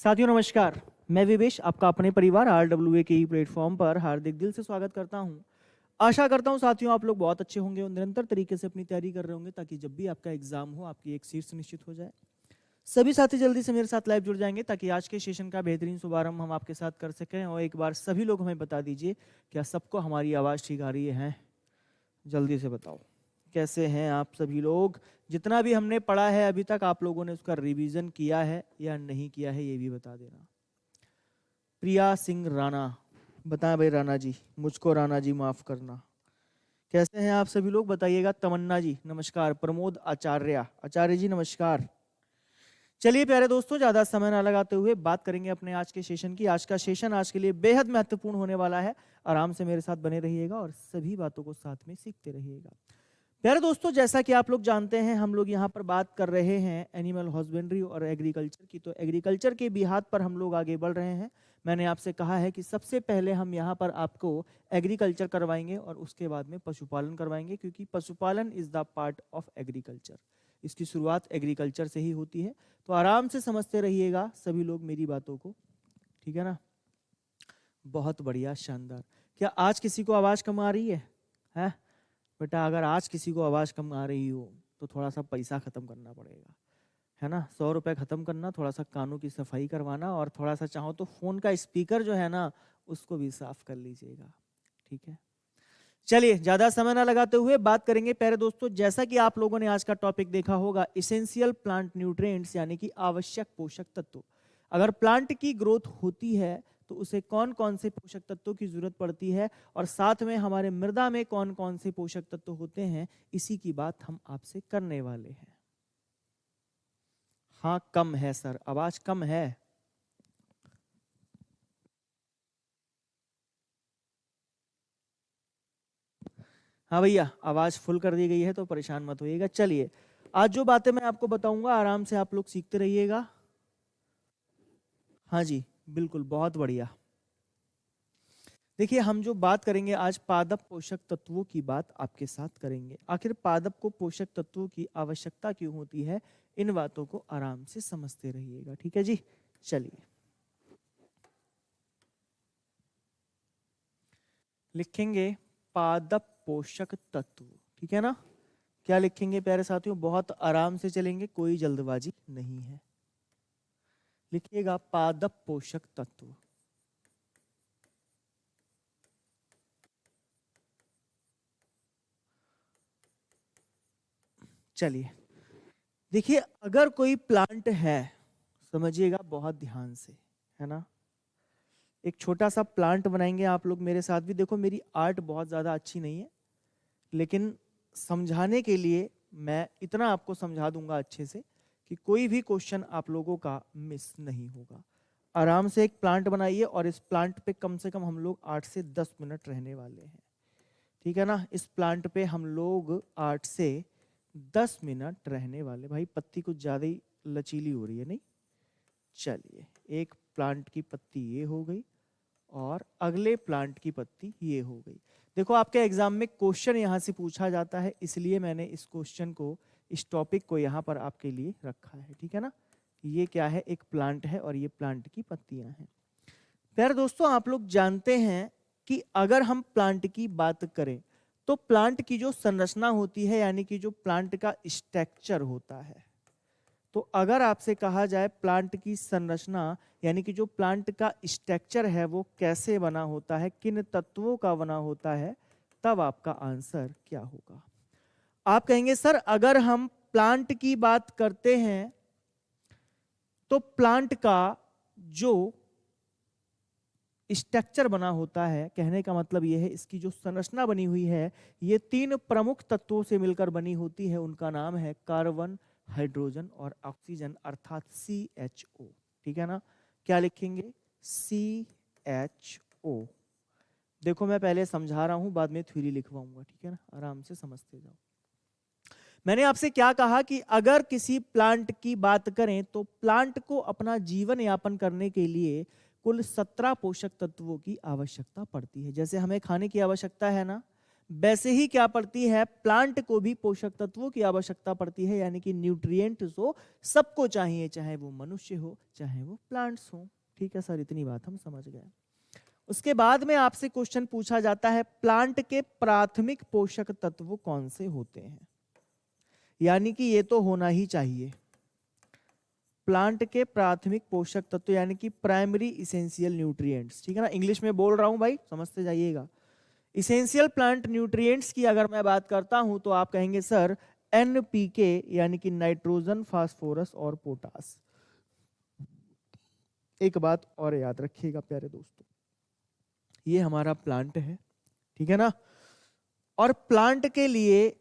साथियों नमस्कार। मैं विवेश आपका अपने परिवार RWA के प्लेटफॉर्म पर हार्दिक दिल से स्वागत करता हूं। आशा करता हूं साथियों आप लोग बहुत अच्छे होंगे और निरंतर तरीके से अपनी तैयारी कर रहे होंगे ताकि जब भी आपका एग्जाम हो आपकी एक सीट सुनिश्चित हो जाए। सभी साथी जल्दी से मेरे साथ लाइव जुड़ जाएंगे ताकि आज के सेशन का बेहतरीन शुभारंभ हम आपके साथ कर सकें। और एक बार सभी लोग हमें बता दीजिए क्या सबको हमारी आवाज़ ठीक आ रही है? जल्दी से बताओ कैसे हैं आप सभी लोग। जितना भी हमने पढ़ा है अभी तक आप लोगों ने उसका रिवीजन किया है या नहीं किया है ये भी बता देना। प्रिया सिंह राणा, बताएं भाई राणा जी, मुझको राणा जी माफ करना। कैसे हैं आप सभी लोग बताइएगा। तमन्ना जी नमस्कार। प्रमोद आचार्य, आचार्य जी नमस्कार। चलिए प्यारे दोस्तों ज़्यादा समय ना लगाते हुए बात करेंगे अपने आज के सेशन की। आज का सेशन आज के लिए बेहद महत्वपूर्ण होने वाला है। आराम से मेरे साथ बने रहिएगा और सभी बातों को साथ में सीखते रहिएगा। प्यारे दोस्तों जैसा कि आप लोग जानते हैं हम लोग यहाँ पर बात कर रहे हैं एनिमल हस्बेंड्री और एग्रीकल्चर की। तो एग्रीकल्चर के बिहात पर हम लोग आगे बढ़ रहे हैं। मैंने आपसे कहा है कि सबसे पहले हम यहाँ पर आपको एग्रीकल्चर करवाएंगे और उसके बाद में पशुपालन करवाएंगे, क्योंकि पशुपालन is the part of agriculture. इसकी शुरुआत एग्रीकल्चर से ही होती है। तो आराम से समझते रहिएगा सभी लोग मेरी बातों को, ठीक है ना। बहुत बढ़िया, शानदार। क्या आज किसी को आवाज़ कम आ रही है? बेटा अगर आज किसी को आवाज़ कम आ रही हो तो थोड़ा सा पैसा ख़त्म करना पड़ेगा, है ना। 100 रुपये ख़त्म करना, थोड़ा सा कानों की सफाई करवाना और थोड़ा सा चाहो तो फ़ोन का स्पीकर जो है ना उसको भी साफ कर लीजिएगा, ठीक है। चलिए ज़्यादा समय ना लगाते हुए बात करेंगे प्यारे दोस्तों। जैसा कि आप लोगों ने आज का टॉपिक देखा होगा, इसेंशियल प्लांट न्यूट्रिएंट्स यानी कि आवश्यक पोषक तत्व। अगर प्लांट की ग्रोथ होती है तो उसे कौन कौन से पोषक तत्वों की जरूरत पड़ती है और साथ में हमारे मृदा में कौन कौन से पोषक तत्व होते हैं, इसी की बात हम आपसे करने वाले हैं। हाँ कम है सर, आवाज कम है। हाँ भैया आवाज फुल कर दी गई है तो परेशान मत होइएगा। चलिए आज जो बातें मैं आपको बताऊंगा आराम से आप लोग सीखते रहिएगा। हाँ जी बिल्कुल, बहुत बढ़िया। देखिए हम जो बात करेंगे आज पादप पोषक तत्वों की बात आपके साथ करेंगे। आखिर पादप को पोषक तत्वों की आवश्यकता क्यों होती है, इन बातों को आराम से समझते रहिएगा, ठीक है जी। चलिए लिखेंगे पादप पोषक तत्व, ठीक है ना। क्या लिखेंगे प्यारे साथियों? बहुत आराम से चलेंगे, कोई जल्दबाजी नहीं है। लिखिएगा पादप पोषक तत्व। चलिए देखिए अगर कोई प्लांट है, समझिएगा बहुत ध्यान से, है ना। एक छोटा सा प्लांट बनाएंगे आप लोग मेरे साथ भी। देखो मेरी आर्ट बहुत ज़्यादा अच्छी नहीं है, लेकिन समझाने के लिए मैं इतना आपको समझा दूंगा अच्छे से कि कोई भी क्वेश्चन आप लोगों का मिस नहीं होगा। आराम से एक प्लांट बनाइए और इस प्लांट पे कम से कम हम लोग 8 से 10 मिनट रहने वाले हैं, ठीक है ना। इस प्लांट पे हम लोग 8 से 10 मिनट रहने वाले। भाई पत्ती कुछ ज़्यादा ही लचीली हो रही है नहीं। चलिए एक प्लांट की पत्ती ये हो गई और अगले प्लांट की पत्ती ये हो गई। देखो आपके एग्जाम में क्वेश्चन यहाँ से पूछा जाता है, इसलिए मैंने इस क्वेश्चन को, इस टॉपिक को यहाँ पर आपके लिए रखा है, ठीक है ना। ये क्या है? एक प्लांट है और ये प्लांट की पत्तियां हैं। प्यारे दोस्तों आप लोग जानते हैं कि अगर हम प्लांट की बात करें तो प्लांट की जो संरचना होती है यानी कि जो प्लांट का स्ट्रक्चर होता है, तो अगर आपसे कहा जाए प्लांट की संरचना यानी कि जो प्लांट का स्ट्रक्चर है वो कैसे बना होता है, किन तत्वों का बना होता है, तब आपका आंसर क्या होगा? आप कहेंगे सर अगर हम प्लांट की बात करते हैं तो प्लांट का जो स्ट्रक्चर बना होता है, कहने का मतलब यह है इसकी जो संरचना बनी हुई है ये 3 प्रमुख तत्वों से मिलकर बनी होती है। उनका नाम है कार्बन, हाइड्रोजन और ऑक्सीजन अर्थात CHO, ठीक है ना। क्या लिखेंगे? CHO। देखो मैं पहले समझा रहा हूं बाद में थ्योरी लिखवाऊंगा, ठीक है ना। आराम से समझते जाओ। मैंने आपसे क्या कहा कि अगर किसी प्लांट की बात करें तो प्लांट को अपना जीवन यापन करने के लिए कुल 17 पोषक तत्वों की आवश्यकता पड़ती है। जैसे हमें खाने की आवश्यकता है ना, वैसे ही क्या पड़ती है, प्लांट को भी पोषक तत्वों की आवश्यकता पड़ती है, यानी कि न्यूट्रिएंट्स हो, सबको चाहिए, चाहे वो मनुष्य हो चाहे वो प्लांट्स हो। ठीक है सर, इतनी बात हम समझ गए। उसके बाद में आपसे क्वेश्चन पूछा जाता है, प्लांट के प्राथमिक पोषक तत्व कौन से होते हैं, यानी कि ये तो होना ही चाहिए, प्लांट के प्राथमिक पोषक तत्व यानी कि प्राइमरी इसेंशियल न्यूट्रिएंट्स। ठीक है ना, इंग्लिश में बोल रहा हूं भाई, समझते जाइएगा। इसेंशियल प्लांट न्यूट्रिएंट्स की अगर मैं बात करता हूं तो आप कहेंगे सर एनपीके, यानी कि नाइट्रोजन, फास्फोरस और पोटास। एक बात और याद रखिएगा प्यारे दोस्तों, ये हमारा प्लांट है, ठीक है ना, और प्लांट के लिए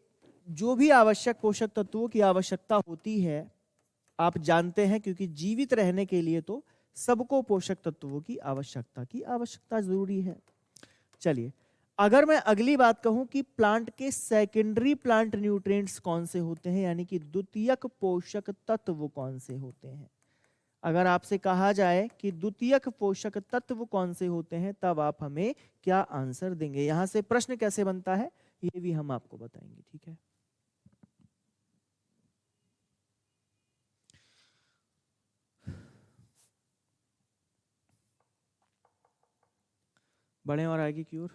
जो भी आवश्यक पोषक तत्वों की आवश्यकता होती है आप जानते हैं, क्योंकि जीवित रहने के लिए तो सबको पोषक तत्वों की आवश्यकता जरूरी है। चलिए, अगर मैं अगली बात कहूं कि प्लांट के सेकेंडरी प्लांट न्यूट्रिएंट्स कौन से होते हैं, यानी कि द्वितीयक पोषक तत्व कौन से होते हैं, अगर आपसे कहा जाए कि द्वितीयक पोषक तत्व कौन से होते हैं, तब आप हमें क्या आंसर देंगे। यहां से प्रश्न कैसे बनता है ये भी हम आपको बताएंगे। ठीक है, बढ़े और आगे की ओर,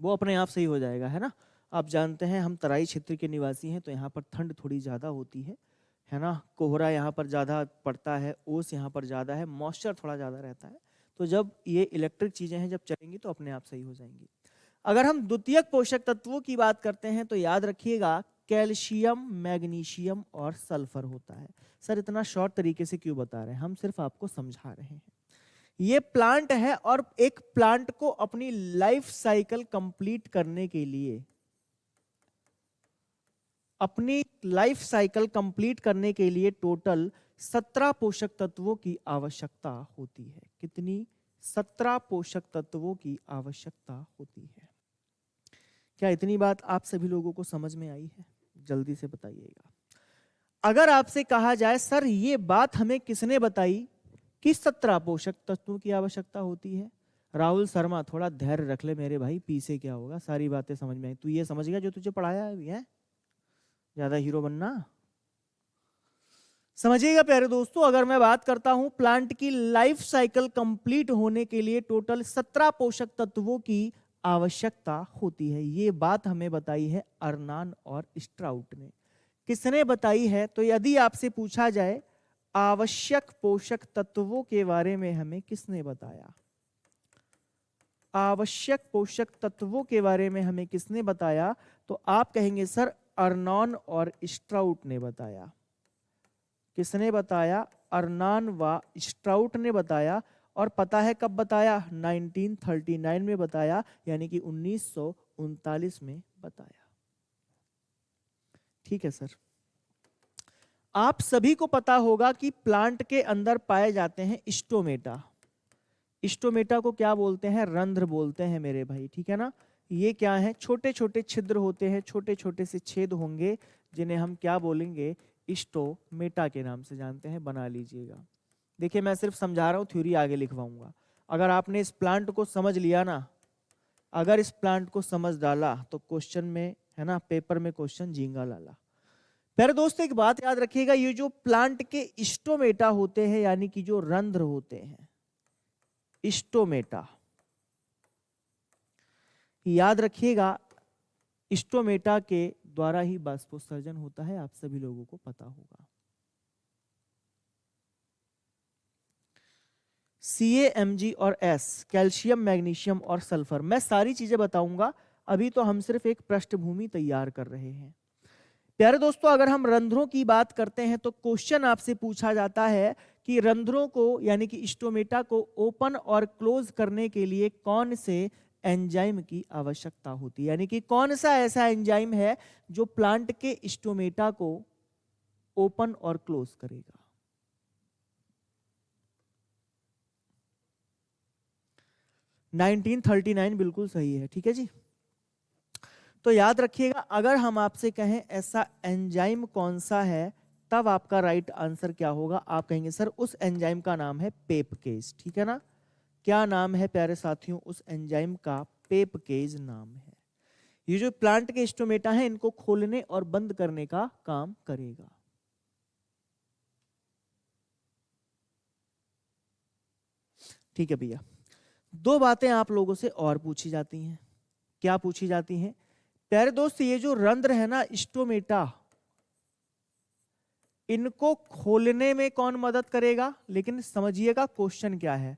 वो अपने आप सही हो जाएगा, है ना। आप जानते हैं हम तराई क्षेत्र के निवासी हैं, तो यहाँ पर ठंड थोड़ी ज़्यादा होती है ना, कोहरा यहाँ पर ज़्यादा पड़ता है, ओस यहाँ पर ज़्यादा है, मॉइस्चर थोड़ा ज़्यादा रहता है, तो जब ये इलेक्ट्रिक चीज़ें हैं जब चलेंगी तो अपने आप सही हो जाएंगी। अगर हम द्वितीयक पोषक तत्वों की बात करते हैं तो याद रखिएगा कैल्शियम, मैग्नीशियम और सल्फर होता है। सर इतना शॉर्ट तरीके से क्यों बता रहे हैं, हम सिर्फ आपको समझा रहे हैं। ये प्लांट है और एक प्लांट को अपनी लाइफ साइकिल कंप्लीट करने के लिए, अपनी लाइफ साइकिल कंप्लीट करने के लिए टोटल 17 पोषक तत्वों की आवश्यकता होती है। कितनी? 17 पोषक तत्वों की आवश्यकता होती है। क्या इतनी बात आप सभी लोगों को समझ में आई है? जल्दी से बताइएगा। अगर आपसे कहा जाए सर ये बात हमें किसने बताई कि 17 पोषक तत्वों की आवश्यकता होती है, राहुल शर्मा थोड़ा धैर्य रख ले मेरे भाई, पी से क्या होगा, सारी बातें समझ में आई। तू ये समझ गया जो तुझे पढ़ाया है, ज्यादा हीरो बनना। समझिएगा प्यारे दोस्तों, अगर मैं बात करता हूं प्लांट की लाइफ साइकिल कंप्लीट होने के लिए टोटल 17 पोषक तत्वों की आवश्यकता होती है। ये बात हमें बताई है अर्नान और स्ट्राउट ने। किसने बताई है? तो यदि आपसे पूछा जाए आवश्यक पोषक तत्वों के बारे में हमें किसने बताया, आवश्यक पोषक तत्वों के बारे में हमें किसने बताया, तो आप कहेंगे सर अर्नॉन और स्ट्राउट ने बताया। किसने बताया? अर्नान व स्ट्राउट ने बताया। और पता है कब बताया? 1939 में बताया, यानी कि 1939 में बताया। ठीक है सर, आप सभी को पता होगा कि प्लांट के अंदर पाए जाते हैं स्टोमेटा। स्टोमेटा को क्या बोलते हैं? रंध्र बोलते हैं मेरे भाई, ठीक है ना। ये क्या है? छोटे छोटे छिद्र होते हैं, छोटे छोटे से छेद होंगे, जिन्हें हम क्या बोलेंगे? स्टोमेटा के नाम से जानते हैं, बना लीजिएगा। देखिए मैं सिर्फ समझा रहा हूँ, थ्योरी आगे लिखवाऊंगा। अगर आपने इस प्लांट को समझ लिया ना, अगर इस प्लांट को समझ डाला तो क्वेश्चन में, है ना, पेपर में क्वेश्चन झींगा लाला। प्यारे दोस्तों एक बात याद रखिएगा, ये जो प्लांट के स्टोमेटा होते हैं, यानी कि जो रंध्र होते हैं, स्टोमेटा, याद रखिएगा स्टोमेटा के द्वारा ही बाष्पोत्सर्जन होता है, आप सभी लोगों को पता होगा। CaMg और S, कैल्शियम, मैग्नीशियम और सल्फर, मैं सारी चीजें बताऊंगा, अभी तो हम सिर्फ एक पृष्ठभूमि तैयार कर रहे हैं। प्यारे दोस्तों अगर हम रंध्रों की बात करते हैं तो क्वेश्चन आपसे पूछा जाता है कि रंध्रों को यानी कि स्टोमेटा को ओपन और क्लोज करने के लिए कौन से एंजाइम की आवश्यकता होती है, यानी कि कौन सा ऐसा एंजाइम है जो प्लांट के स्टोमेटा को ओपन और क्लोज करेगा। नाइनटीन 39 बिल्कुल सही है, ठीक है जी। तो याद रखिएगा अगर हम आपसे कहें ऐसा एंजाइम कौन सा है, तब आपका राइट आंसर क्या होगा? आप कहेंगे सर उस एंजाइम का नाम है पेपकेज, ठीक है ना। क्या नाम है प्यारे साथियों उस एंजाइम का? पेपकेज नाम है। ये जो प्लांट के स्टोमेटा हैं इनको खोलने और बंद करने का काम करेगा। ठीक है भैया, दो बातें आप लोगों से और पूछी जाती हैं। क्या पूछी जाती हैं प्यारे दोस्त? ये जो रंध्र है ना स्टोमेटा, इनको खोलने में कौन मदद करेगा? लेकिन समझिएगा क्वेश्चन क्या है,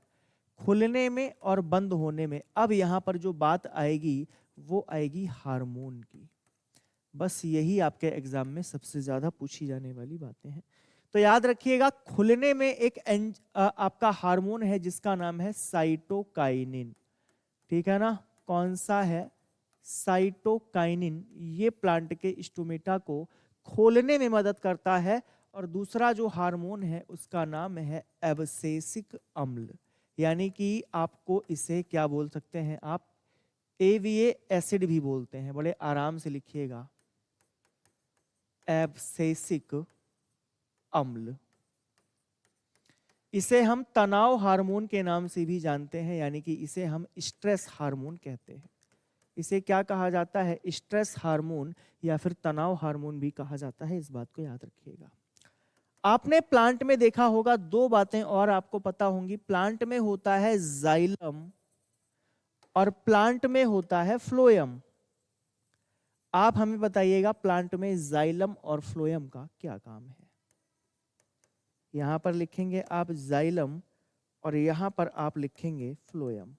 खुलने में और बंद होने में। अब यहां पर जो बात आएगी वो आएगी हार्मोन की। बस यही आपके एग्जाम में सबसे ज्यादा पूछी जाने वाली बातें हैं। तो याद रखिएगा, खुलने में एक आपका हार्मोन है जिसका नाम है साइटोकाइनिन। ठीक है ना? कौन सा है? साइटोकाइनिन। ये प्लांट के स्टोमेटा को खोलने में मदद करता है। और दूसरा जो हार्मोन है उसका नाम है एब्सेसिक अम्ल, यानी कि आपको इसे क्या बोल सकते हैं आप? एवीए एसिड भी बोलते हैं। बड़े आराम से लिखिएगा, एब्सेसिक अम्ल। इसे हम तनाव हार्मोन के नाम से भी जानते हैं, यानी कि इसे हम स्ट्रेस हार्मोन कहते हैं। इसे क्या कहा जाता है? स्ट्रेस हार्मोन या फिर तनाव हार्मोन भी कहा जाता है। इस बात को याद रखिएगा। आपने प्लांट में देखा होगा, दो बातें और आपको पता होंगी। प्लांट में होता है जाइलम और प्लांट में होता है फ्लोएम। आप हमें बताइएगा प्लांट में जाइलम और फ्लोएम का क्या काम है? यहां पर लिखेंगे आप जाइलम और यहां पर आप लिखेंगे फ्लोएम।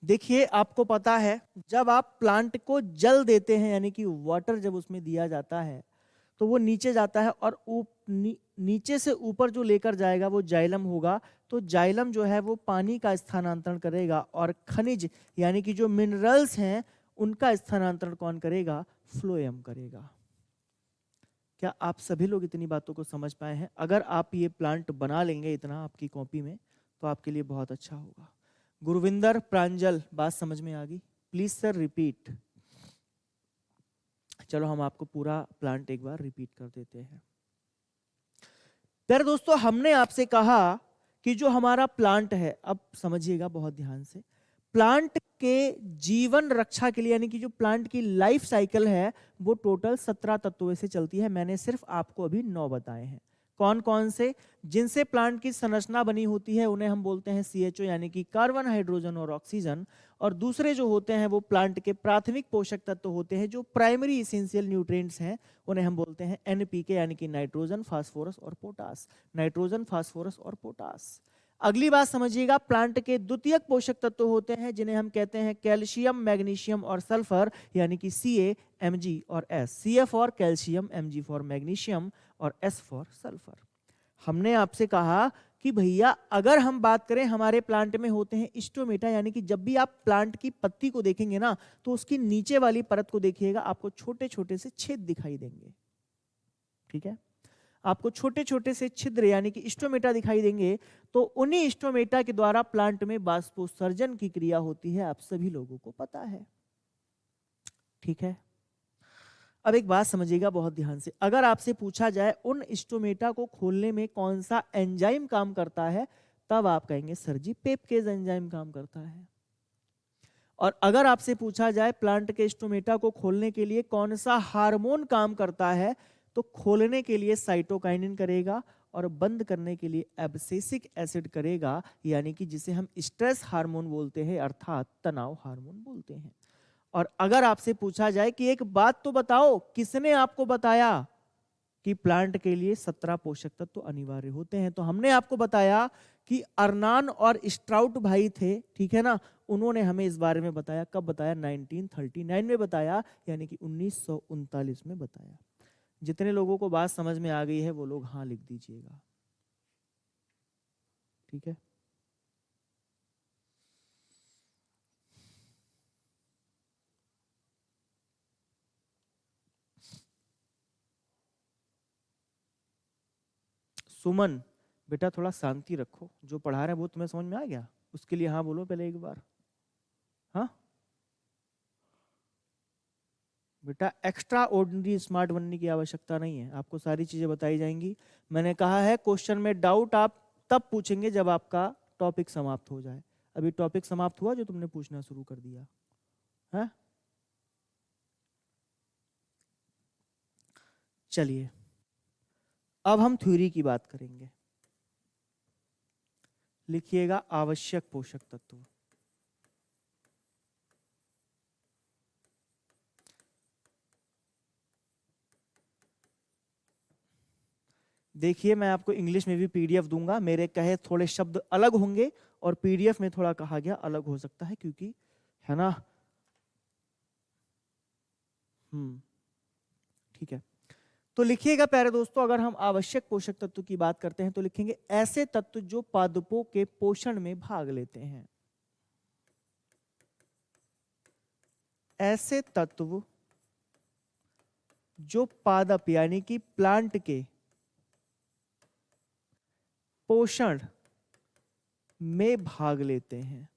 देखिए, आपको पता है जब आप प्लांट को जल देते हैं, यानी कि वाटर जब उसमें दिया जाता है तो वो नीचे जाता है और नीचे से ऊपर जो लेकर जाएगा वो जाइलम होगा। तो जाइलम जो है वो पानी का स्थानांतरण करेगा और खनिज यानी कि जो मिनरल्स हैं उनका स्थानांतरण कौन करेगा? फ्लोएम करेगा। क्या आप सभी लोग इतनी बातों को समझ पाए हैं? अगर आप ये प्लांट बना लेंगे इतना आपकी कॉपी में तो आपके लिए बहुत अच्छा होगा। गुरविंदर, प्रांजल, बात समझ में आ गई? Please sir repeat. चलो हम आपको पूरा प्लांट एक बार रिपीट कर देते हैं। प्यारे दोस्तों, हमने आपसे कहा कि जो हमारा प्लांट है, अब समझिएगा बहुत ध्यान से, प्लांट के जीवन रक्षा के लिए यानी कि जो प्लांट की लाइफ साइकिल है वो टोटल 17 तत्वों से चलती है। मैंने सिर्फ आपको अभी 9 बताए हैं। कौन कौन से? जिनसे प्लांट की संरचना बनी होती है उन्हें हम बोलते हैं CHO यानी कि कार्बन, हाइड्रोजन और ऑक्सीजन। और दूसरे जो होते हैं वो प्लांट के प्राथमिक पोषक तत्व होते हैं, जो प्राइमरी इसेंशियल न्यूट्रिएंट्स हैं, उन्हें हम बोलते हैं NPK यानी कि नाइट्रोजन, फास्फोरस और पोटास। नाइट्रोजन, फास्फोरस और पोटास। अगली बात समझिएगा, प्लांट के द्वितीयक पोषक तत्व होते हैं जिन्हें हम कहते हैं कैल्शियम, मैग्नीशियम और सल्फर, यानी कि Ca, Mg और S। Ca for calcium, Mg for magnesium और S फॉर सल्फर। हमने आपसे कहा कि भैया अगर हम बात करें, हमारे प्लांट में होते हैं स्टोमेटा, यानी कि जब भी आप प्लांट की पत्ती को देखेंगे ना तो उसकी नीचे वाली परत को देखिएगा, आपको छोटे छोटे से छेद दिखाई देंगे। ठीक है, आपको छोटे छोटे से छिद्र यानी कि स्टोमेटा दिखाई देंगे। तो उन्हीं स्टोमेटा के द्वारा प्लांट में बाष्पोत्सर्जन की क्रिया होती है, आप सभी लोगों को पता है। ठीक है, अब एक बात समझिएगा बहुत ध्यान से, अगर आपसे पूछा जाए उन स्टोमेटा को खोलने में कौन सा एंजाइम काम करता है, तब आप कहेंगे सर जी पेपकेज एंजाइम काम करता है। और अगर आपसे पूछा जाए प्लांट के स्टोमेटा को खोलने के लिए कौन सा हार्मोन काम करता है, तो खोलने के लिए साइटोकाइनिन करेगा और बंद करने के लिए एब्सेसिक एसिड करेगा, यानी कि जिसे हम स्ट्रेस हार्मोन बोलते हैं, अर्थात तनाव हार्मोन बोलते हैं। और अगर आपसे पूछा जाए कि एक बात तो बताओ, किसने आपको बताया कि प्लांट के लिए 17 पोषक तत्व तो अनिवार्य होते हैं, तो हमने आपको बताया कि अर्नान और स्ट्राउट भाई थे, ठीक है ना, उन्होंने हमें इस बारे में बताया। कब बताया? 1939 में बताया, यानी कि 1939 में बताया। जितने लोगों को बात समझ में आ गई है वो लोग हाँ लिख दीजिएगा। ठीक है, सुमन बेटा थोड़ा शांति रखो, जो पढ़ा रहे हैं वो तुम्हें समझ में आ गया? उसके लिए हाँ बोलो पहले एक बार। हाँ बेटा, एक्स्ट्रा ऑर्डिनरी स्मार्ट बनने की आवश्यकता नहीं है, आपको सारी चीजें बताई जाएंगी। मैंने कहा है क्वेश्चन में डाउट आप तब पूछेंगे जब आपका टॉपिक समाप्त हो जाए। अभी टॉपिक समाप्त हुआ जो तुमने पूछना शुरू कर दिया है? चलिए अब हम थ्योरी की बात करेंगे। लिखिएगा आवश्यक पोषक तत्व। देखिए मैं आपको इंग्लिश में भी पीडीएफ दूंगा, मेरे कहे थोड़े शब्द अलग होंगे और पीडीएफ में थोड़ा कहा गया अलग हो सकता है, क्योंकि है ना। ठीक है, तो लिखिएगा प्यारे दोस्तों, अगर हम आवश्यक पोषक तत्व की बात करते हैं तो लिखेंगे ऐसे तत्व जो पादपों के पोषण में भाग लेते हैं। ऐसे तत्व जो पादप यानी कि प्लांट के पोषण में भाग लेते हैं।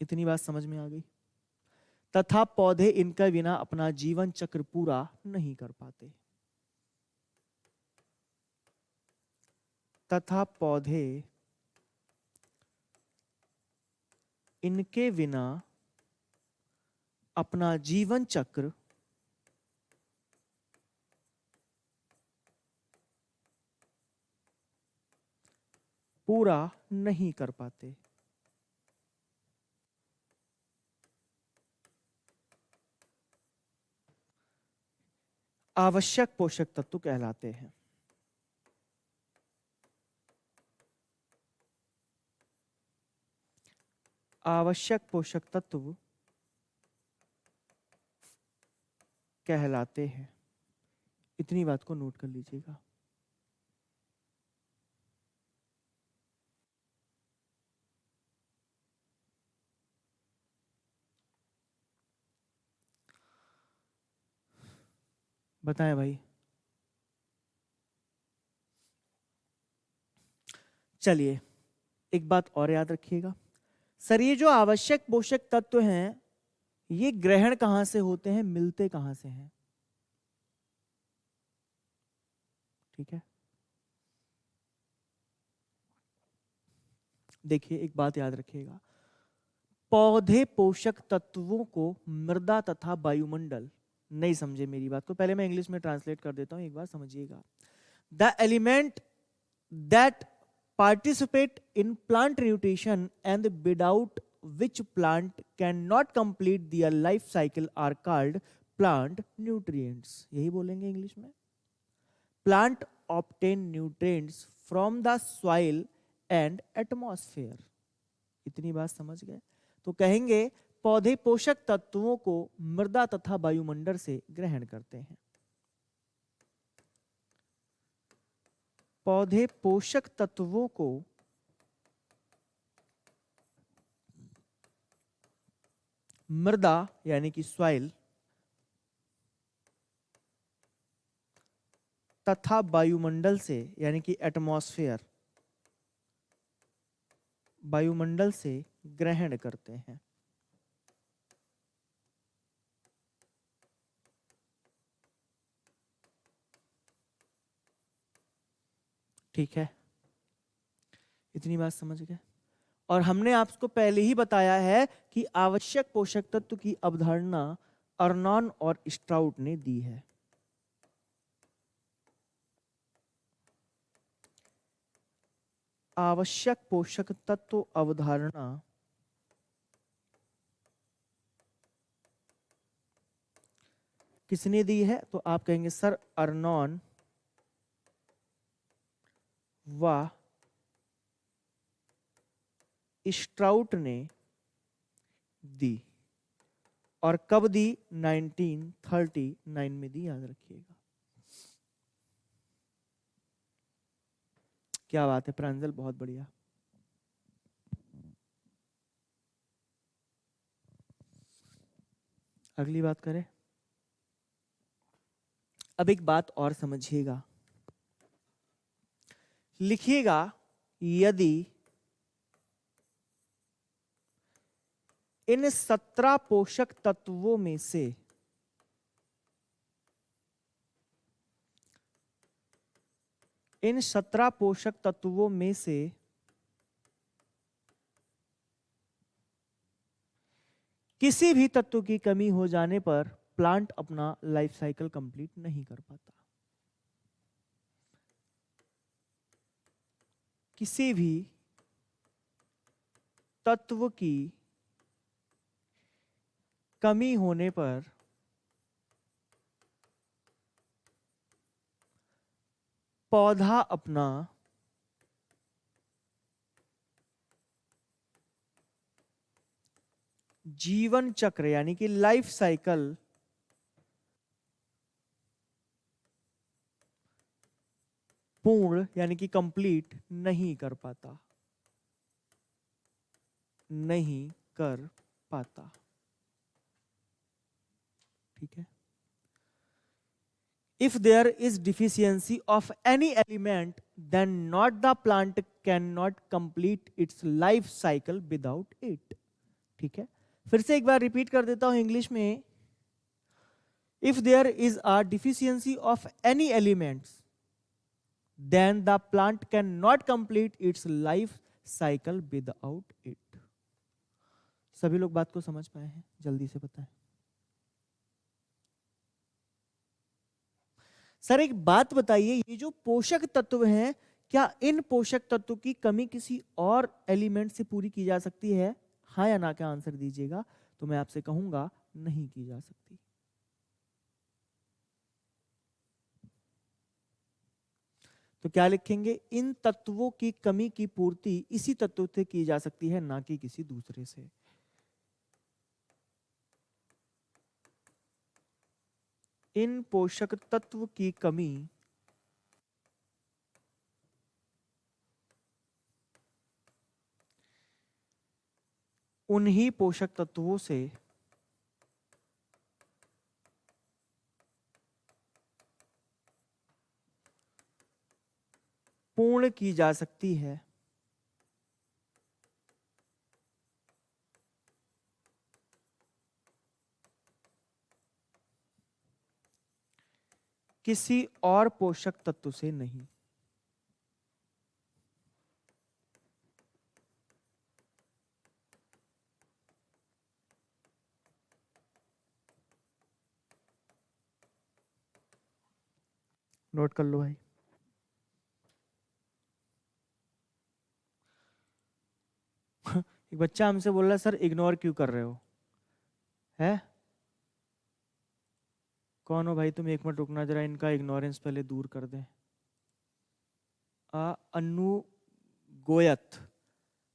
इतनी बात समझ में आ गई? तथा पौधे इनका बिना अपना जीवन चक्र पूरा नहीं कर पाते। तथा पौधे इनके बिना अपना जीवन चक्र पूरा नहीं कर पाते। आवश्यक पोषक तत्व कहलाते हैं। आवश्यक पोषक तत्व कहलाते हैं। इतनी बात को नोट कर लीजिएगा। बताएं भाई। चलिए एक बात और याद रखिएगा सर, ये जो आवश्यक पोषक तत्व हैं ये ग्रहण कहां से होते हैं, मिलते कहां से हैं? ठीक है, देखिए एक बात याद रखिएगा, पौधे पोषक तत्वों को मृदा तथा वायुमंडल, नहीं समझे मेरी बात को, पहले मैं इंग्लिश में ट्रांसलेट कर देता हूं, एक बार समझिएगा। The element that participate in plant nutrition and without which plant cannot complete their life cycle are called plant nutrients। यही बोलेंगे इंग्लिश में। Plant obtain nutrients from the soil and atmosphere। इतनी बात समझ गए? तो कहेंगे पौधे पोषक तत्वों को मृदा तथा वायुमंडल से ग्रहण करते हैं। पौधे पोषक तत्वों को मृदा यानी कि सॉइल तथा वायुमंडल से यानी कि एटमॉस्फेयर, वायुमंडल से ग्रहण करते हैं। ठीक है, इतनी बात समझ गए? और हमने आपको पहले ही बताया है कि आवश्यक पोषक तत्व की अवधारणा अर्नॉन और स्ट्राउट ने दी है। आवश्यक पोषक तत्व अवधारणा किसने दी है? तो आप कहेंगे सर अर्नॉन व स्ट्राउट ने दी। और कब दी? 1939 में दी, याद रखिएगा। क्या बात है प्रांजल, बहुत बढ़िया। अगली बात करें। अब एक बात और समझिएगा, लिखिएगा यदि इन 17 पोषक तत्वों में से इन 17 पोषक तत्वों में से किसी भी तत्व की कमी हो जाने पर प्लांट अपना लाइफ साइकिल कंप्लीट नहीं कर पाता। किसी भी तत्व की कमी होने पर पौधा अपना जीवन चक्र यानी कि लाइफ साइकिल पूर्ण यानी कि कंप्लीट नहीं कर पाता, नहीं कर पाता। ठीक है। If there is deficiency of any element, then not the plant cannot complete its life cycle without it. ठीक है, फिर से एक बार रिपीट कर देता हूं इंग्लिश में। If there is a deficiency of any elements, then the plant cannot complete its life cycle without it. सभी लोग बात को समझ पाए हैं? जल्दी से बताएं। सर एक बात बताइए, ये जो पोषक तत्व हैं, क्या इन पोषक तत्व की कमी किसी और एलिमेंट से पूरी की जा सकती है? हाँ या ना का आंसर दीजिएगा, तो मैं आपसे कहूंगा नहीं की जा सकती। तो क्या लिखेंगे? इन तत्वों की कमी की पूर्ति इसी तत्व से की जा सकती है, ना कि किसी दूसरे से। इन पोषक तत्व की कमी उन्हीं पोषक तत्वों से पूर्ण की जा सकती है किसी और पोषक तत्व से नहीं। नोट कर लो भाई। एक बच्चा हमसे बोल रहा है, सर इग्नोर क्यों कर रहे हो? है कौन हो भाई तुम? एक मिनट रुकना, जरा इनका इग्नोरेंस पहले दूर कर दें। अनु गोयत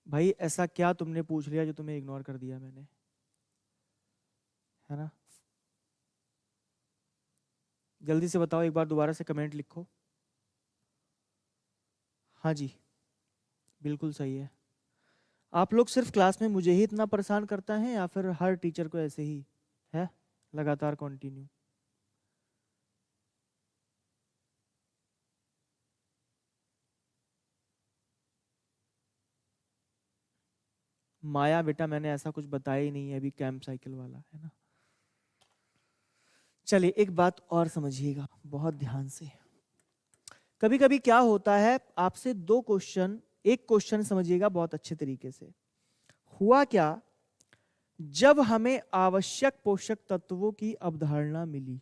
भाई, ऐसा क्या तुमने पूछ लिया जो तुम्हें इग्नोर कर दिया मैंने? है ना, जल्दी से बताओ, एक बार दोबारा से कमेंट लिखो। हाँ जी, बिल्कुल सही है। आप लोग सिर्फ क्लास में मुझे ही इतना परेशान करता है या फिर हर टीचर को ऐसे ही है लगातार कंटिन्यू? माया बेटा, मैंने ऐसा कुछ बताया ही नहीं है, अभी कैंप साइकिल वाला है ना। चलिए एक बात और समझिएगा बहुत ध्यान से। कभी कभी क्या होता है, आपसे दो क्वेश्चन, एक क्वेश्चन समझिएगा बहुत अच्छे तरीके से। हुआ क्या, जब हमें आवश्यक पोषक तत्वों की अवधारणा मिली,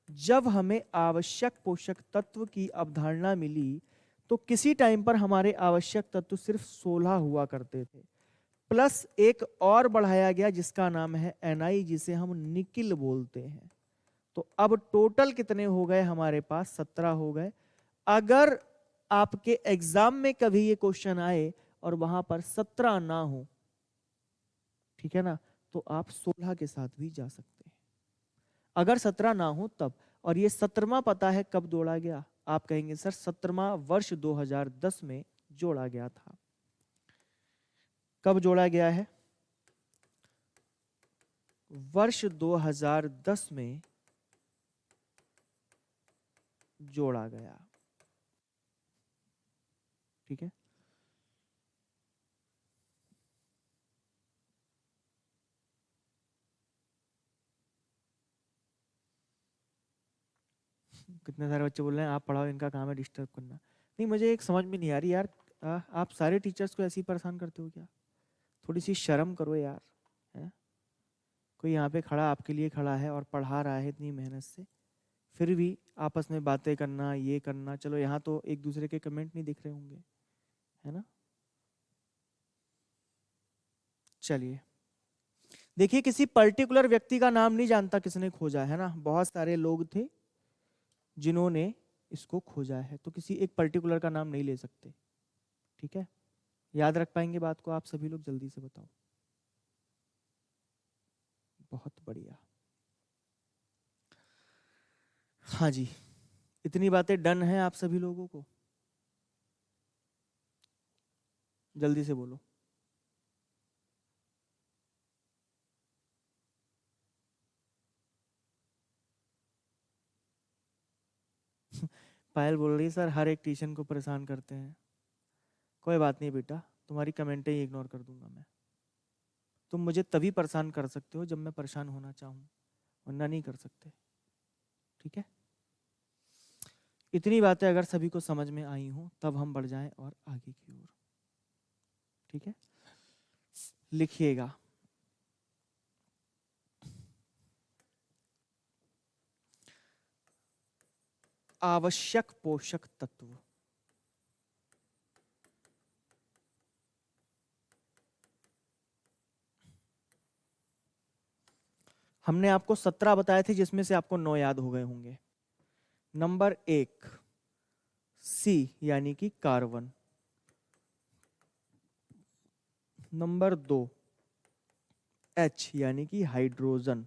जब हमें आवश्यक पोषक तत्व की अवधारणा मिली, तो किसी टाइम पर हमारे आवश्यक तत्व सिर्फ 16 हुआ करते थे, प्लस एक और बढ़ाया गया जिसका नाम है Na, जिसे हम निकिल बोलते हैं। तो अब टोटल कितने हो गए हमारे पास? 17 हो गए। अगर आपके एग्जाम में कभी ये क्वेश्चन आए और वहां पर 17 ना हो, ठीक है ना, तो आप 16 के साथ भी जा सकते हैं, अगर 17 ना हो तब। और ये 17वां पता है कब जोड़ा गया? आप कहेंगे सर 17वां वर्ष 2010 में जोड़ा गया था। कब जोड़ा गया है? वर्ष 2010 में जोड़ा गया। ठीक है, कितने सारे बच्चे बोल रहे हैं आप पढ़ाओ, इनका काम है डिस्टर्ब करना। नहीं, मुझे एक समझ में नहीं आ रही यार, आप सारे टीचर्स को ऐसे ही परेशान करते हो क्या? थोड़ी सी शर्म करो यार, है? कोई यहाँ पे खड़ा आपके लिए खड़ा है और पढ़ा रहा है इतनी मेहनत से, फिर भी आपस में बातें करना, ये करना। चलो यहाँ तो एक दूसरे के कमेंट नहीं दिख रहे होंगे, है ना? चलिए देखिए, किसी पर्टिकुलर व्यक्ति का नाम नहीं जानता किसने खोजा, है ना? बहुत सारे लोग थे जिन्होंने इसको खोजा है, तो किसी एक पर्टिकुलर का नाम नहीं ले सकते। ठीक है, याद रख पाएंगे बात को आप सभी लोग? जल्दी से बताओ। बहुत बढ़िया। हाँ जी, इतनी बातें डन है आप सभी लोगों को? जल्दी से बोलो। पायल बोल रही है सर हर एक ट्यूशन को परेशान करते हैं। कोई बात नहीं बेटा, तुम्हारी कमेंटें ही इग्नोर कर दूंगा मैं। तुम मुझे तभी परेशान कर सकते हो जब मैं परेशान होना चाहूँ, वरना नहीं कर सकते। ठीक है, इतनी बातें अगर सभी को समझ में आई हो तब हम बढ़ जाएं और आगे की ओर। ठीक है, लिखिएगा। आवश्यक पोषक तत्व। हमने आपको 17 बताए थे जिसमें से आपको 9 याद हो गए होंगे। नंबर 1 सी यानी कि कार्बन। नंबर 2 एच यानी कि हाइड्रोजन।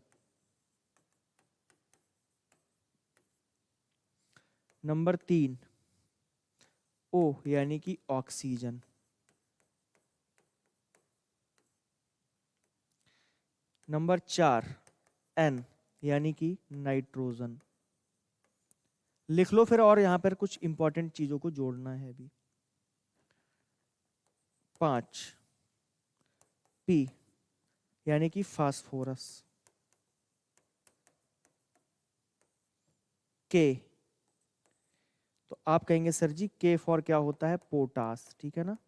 नंबर 3 ओ यानी कि ऑक्सीजन। नंबर 4 एन यानी कि नाइट्रोजन। लिख लो फिर, और यहां पर कुछ इंपॉर्टेंट चीजों को जोड़ना है अभी। 5 पी यानी कि फास्फोरस। के, तो आप कहेंगे सर जी के फॉर क्या होता है? पोटास। ठीक है ना,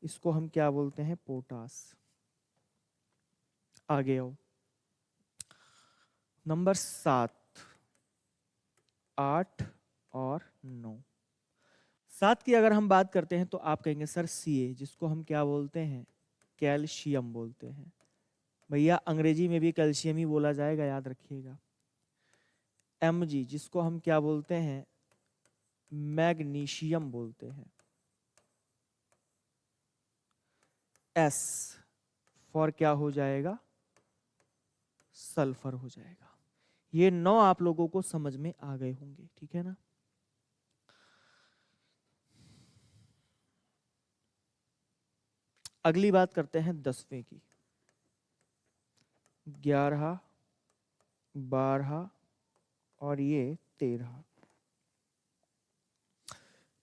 इसको हम क्या बोलते हैं? पोटास। आगे आओ। नंबर 7 8 और 9। 7 की अगर हम बात करते हैं तो आप कहेंगे सर सी, जिसको हम क्या बोलते हैं? कैल्शियम बोलते हैं। भैया अंग्रेजी में भी कैल्शियम ही बोला जाएगा, याद रखिएगा। Mg, जिसको हम क्या बोलते हैं? मैग्नीशियम बोलते हैं। S फॉर क्या हो जाएगा? सल्फर हो जाएगा। ये 9 आप लोगों को समझ में आ गए होंगे, ठीक है ना? अगली बात करते हैं 10वें की। 11 12 और ये 13।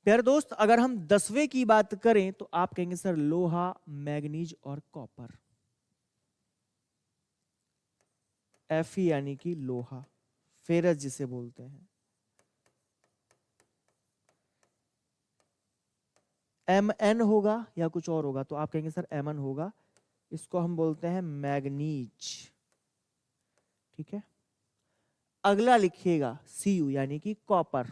प्यारे दोस्त, अगर हम 10वें की बात करें तो आप कहेंगे सर लोहा, मैग्नीज और कॉपर। Fe यानी कि लोहा, फेरस जिसे बोलते हैं। Mn होगा या कुछ और होगा? तो आप कहेंगे सर Mn होगा, इसको हम बोलते हैं मैग्नीज। ठीक है, अगला लिखिएगा Cu यानी कि कॉपर।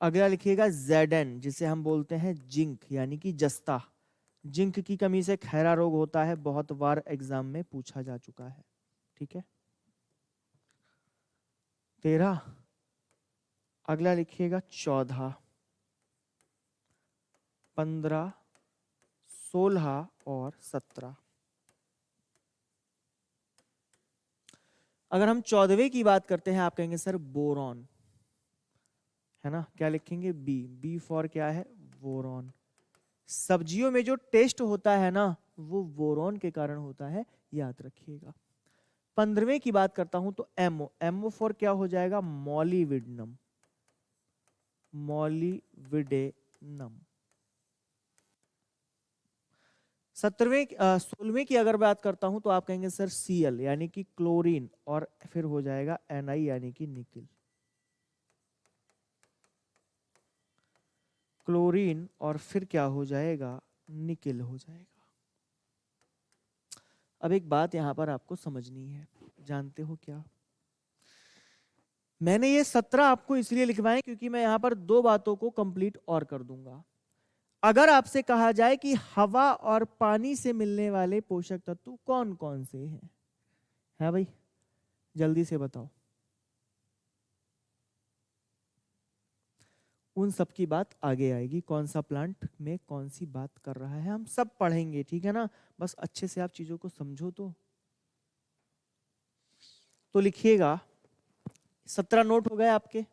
अगला लिखिएगा Zn, जिसे हम बोलते हैं जिंक यानी कि जस्ता। जिंक की कमी से खैरा रोग होता है, बहुत बार एग्जाम में पूछा जा चुका है। ठीक है, 13। अगला लिखिएगा 14 15 16 और 17। अगर हम 14वें की बात करते हैं आप कहेंगे सर बोरॉन, है ना? क्या लिखेंगे? बी फॉर क्या है? बोरॉन। सब्जियों में जो टेस्ट होता है ना, वो बोरॉन के कारण होता है, याद रखिएगा। 15वें की बात करता हूं तो एमओ फॉर क्या हो जाएगा? मॉलीविडनम। मॉलीविडेनम। 16वें की अगर बात करता हूं तो आप कहेंगे सर Cl यानी कि क्लोरीन, और फिर हो जाएगा Na यानी कि निकिल। क्लोरीन और फिर क्या हो जाएगा, निकिल हो जाएगा। अब एक बात यहां पर आपको समझनी है, जानते हो क्या, मैंने ये 17 आपको इसलिए लिखवाए क्योंकि मैं यहां पर दो बातों को कंप्लीट और कर दूंगा। अगर आपसे कहा जाए कि हवा और पानी से मिलने वाले पोषक तत्व कौन कौन से हैं, है भाई, जल्दी से बताओ। उन सब की बात आगे आएगी, कौन सा प्लांट में कौन सी बात कर रहा है हम सब पढ़ेंगे, ठीक है ना। बस अच्छे से आप चीजों को समझो। तो लिखिएगा, 17 नोट हो गए आपके।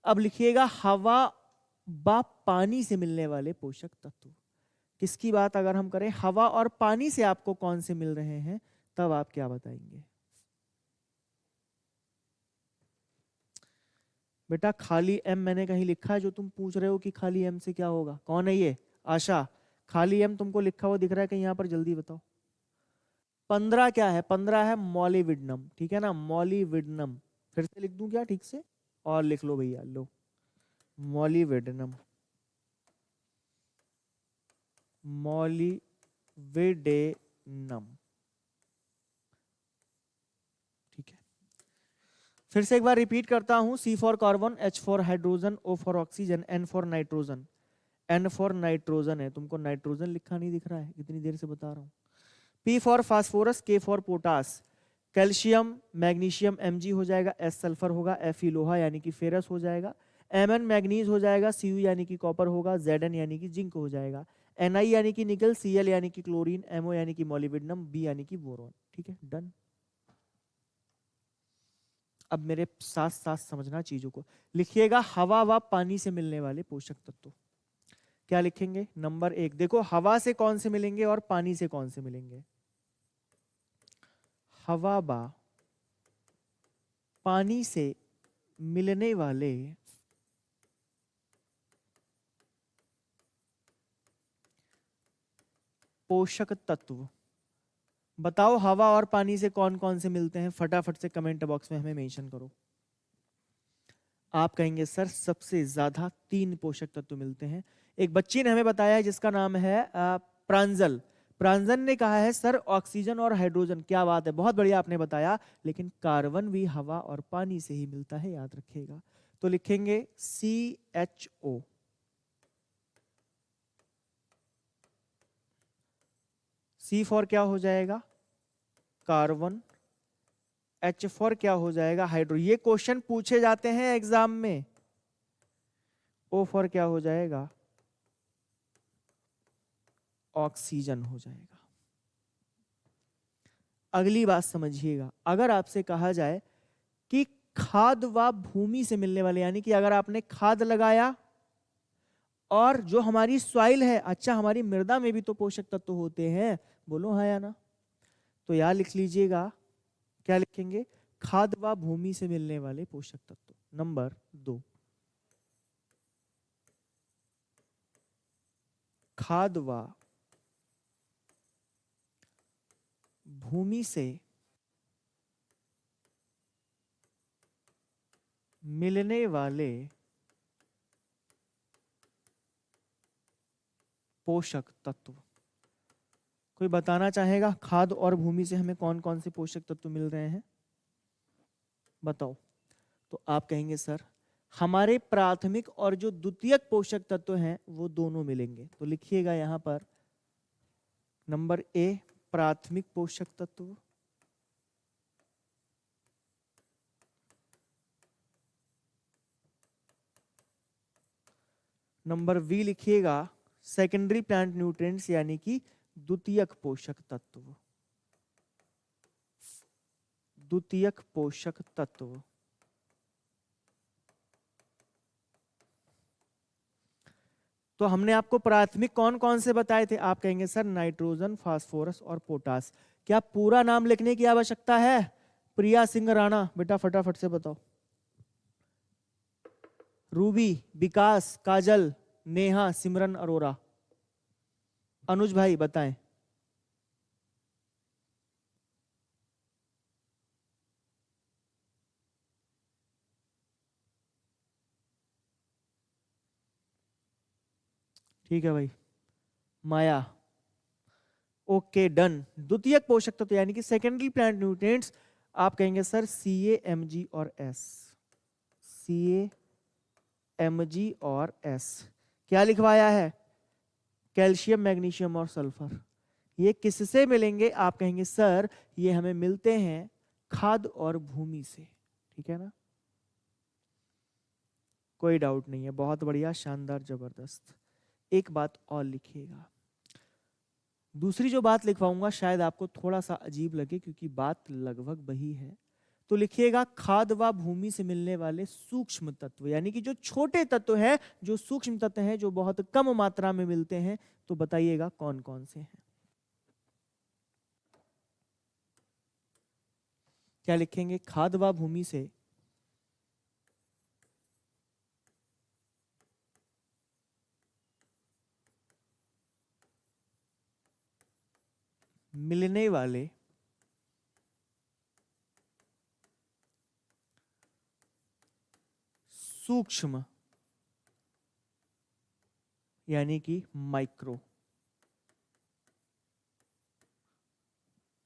अब लिखिएगा हवा व पानी से मिलने वाले पोषक तत्व। किसकी बात अगर हम करें, हवा और पानी से आपको कौन से मिल रहे हैं, तब आप क्या बताएंगे। बेटा खाली एम मैंने कहीं लिखा है, जो तुम पूछ रहे हो कि खाली एम से क्या होगा, कौन है ये, आशा। खाली एम तुमको लिखा हुआ दिख रहा है कहीं यहाँ पर, जल्दी बताओ। 15 क्या है, 15 है मॉलिविडनम, ठीक है ना, मॉलिविडनम। फिर से लिख दूं क्या ठीक से, और लिख लो भैया, लो मॉलिविडनम, मॉलिविडेनम, ठीक है। फिर से एक बार रिपीट करता हूं, C for carbon, H for hydrogen, O for oxygen, N for nitrogen. N for nitrogen है, तुमको नाइट्रोजन लिखा नहीं दिख रहा है, कितनी देर से बता रहा हूं। P for phosphorus, K for potash, calcium magnesium Mg हो जाएगा, S सल्फर होगा, Fe लोहा यानी कि फेरस हो जाएगा, Mn मैग्नीज हो जाएगा, Cu यानी कि कॉपर होगा, Zn यानी कि जिंक हो जाएगा, Ni यानी कि निकल, Cl यानी कि क्लोरीन, Mo यानी कि मॉलिब्डेनम, B यानी कि बोरॉन, ठीक है, डन। अब मेरे साथ साथ समझना चीजों को, लिखिएगा हवा व पानी से मिलने वाले पोषक तत्व। क्या लिखेंगे, नंबर 1 देखो, हवा से कौन से मिलेंगे और पानी से कौन से मिलेंगे। हवा व पानी से मिलने वाले पोषक तत्व बताओ, हवा और पानी से कौन कौन से मिलते हैं, फटाफट से कमेंट बॉक्स में हमें मेंशन करो। आप कहेंगे सर सबसे ज्यादा 3 पोषक तत्व मिलते हैं। एक बच्ची ने हमें बताया है जिसका नाम है प्रांजल। प्रांजल ने कहा है सर ऑक्सीजन और हाइड्रोजन। क्या बात है, बहुत बढ़िया आपने बताया, लेकिन कार्बन भी हवा और पानी से ही मिलता है, याद रखिएगा। तो लिखेंगे CHO, C फॉर क्या हो जाएगा, कार्बन, H फॉर क्या हो जाएगा, हाइड्रो। ये क्वेश्चन पूछे जाते हैं एग्जाम में। O फॉर क्या हो जाएगा, ऑक्सीजन हो जाएगा। अगली बात समझिएगा, अगर आपसे कहा जाए कि खाद व भूमि से मिलने वाले, यानी कि अगर आपने खाद लगाया और जो हमारी सॉइल है, अच्छा हमारी मृदा में भी तो पोषक तत्व होते हैं, बोलो हाँ या ना। तो यार लिख लीजिएगा, क्या लिखेंगे, खाद व भूमि से मिलने वाले पोषक तत्व। नंबर 2, खाद व भूमि से मिलने वाले पोषक तत्व। कोई बताना चाहेगा खाद और भूमि से हमें कौन कौन से पोषक तत्व मिल रहे हैं, बताओ। तो आप कहेंगे सर हमारे प्राथमिक और जो द्वितीयक पोषक तत्व हैं वो दोनों मिलेंगे। तो लिखिएगा यहां पर नंबर A प्राथमिक पोषक तत्व, नंबर B लिखिएगा सेकेंडरी प्लांट न्यूट्रिएंट्स यानी कि द्वितीयक पोषक तत्व, द्वितीयक पोषक तत्व। तो हमने आपको प्राथमिक कौन कौन से बताए थे, आप कहेंगे सर नाइट्रोजन, फास्फोरस और पोटास। क्या पूरा नाम लिखने की आवश्यकता है, प्रिया सिंह राणा, बेटा फटाफट से बताओ। रूबी, विकास, काजल, नेहा, सिमरन अरोरा, अनुज भाई बताएं। ठीक है भाई, माया। Okay done. द्वितीयक पोषक तत्व यानी कि सेकेंडरी प्लांट न्यूट्रिएंट्स आप कहेंगे सर CA, Mg और S। CA, Mg और S। क्या लिखवाया है? कैल्शियम, मैग्नीशियम और सल्फर। ये किससे मिलेंगे? आप कहेंगे सर ये हमें मिलते हैं खाद और भूमि से। ठीक है ना, कोई डाउट नहीं है। बहुत बढ़िया, शानदार, जबरदस्त। एक बात और लिखिएगा, दूसरी जो बात लिखवाऊंगा शायद आपको थोड़ा सा अजीब लगे क्योंकि बात लगभग वही है। तो लिखिएगा खाद व भूमि से मिलने वाले सूक्ष्म तत्व, यानी कि जो छोटे तत्व हैं, जो सूक्ष्म तत्व हैं, जो बहुत कम मात्रा में मिलते हैं, तो बताइएगा कौन कौन से हैं। क्या लिखेंगे? खाद व भूमि से मिलने वाले सूक्ष्म यानी कि माइक्रो